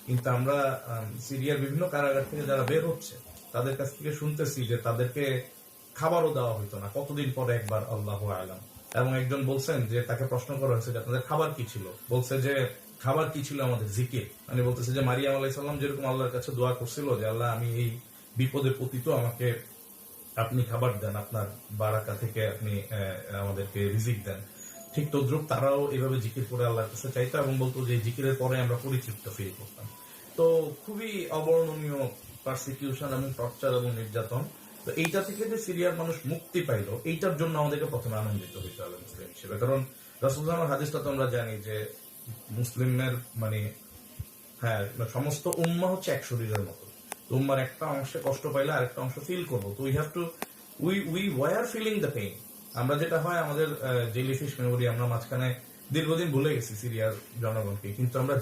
কিন্তু আমরা সিরিয়ার বিভিন্ন কারাগার থেকে যারা বের হচ্ছে তাদের কাছ থেকে শুনতেছি যে তাদেরকে খাবারও দেওয়া হইতো না, কতদিন পরে একবার, আল্লাহু আলাম। এবং একজন বলছেন যে তাকে প্রশ্ন করা হয়েছে যে আপনাদের খাবার কি ছিল, বলছে যে খাবার কি ছিল আমাদের জিকির। মানে বলতেছে যে মারিয়াম আলাইহিস সালাম যেরকম আল্লাহর কাছে দোয়া করছিল যে আল্লাহ আমি এই বিপদে পতিত, আমাকে আপনি খাবার দেন, আপনার বারাকা থেকে আপনি আমাদেরকে রিজিক দেন, ঠিক তদ্রুপ তারাও এভাবে জিকির করে আল্লাহর কাছে চাইতো এবং বলতো যে জিকিরের পরে আমরা পরিতৃপ্ত ফিল করতাম। তো খুবই অবর্ণনীয় পারসিকিউশন এবং টর্চার এবং নির্যাতন। তো এইটা থেকে যে সিরিয়ার মানুষ মুক্তি পাইলো, এইটার জন্য আমাদেরকে প্রথমে আনন্দিত হইতে হবে মুসলিম হিসেবে। কারণ রাসূলুল্লাহর হাদিসটা তো আমরা জানি যে মুসলিমের মানে হ্যাঁ সমস্ত উম্মাহ হচ্ছে এক শরীরের মতো। উম্মার একটা অংশে কষ্ট পাইলে আরেকটা অংশ ফিল করবো। তো we have to we were filling the pain. আমরা যেটা হয় আমাদের জেলিফিশ মেমোরি, আমরা মাঝখানে দীর্ঘদিন ভুলে গেছি সিরিয়ার জনগণকে, কিন্তু আমরা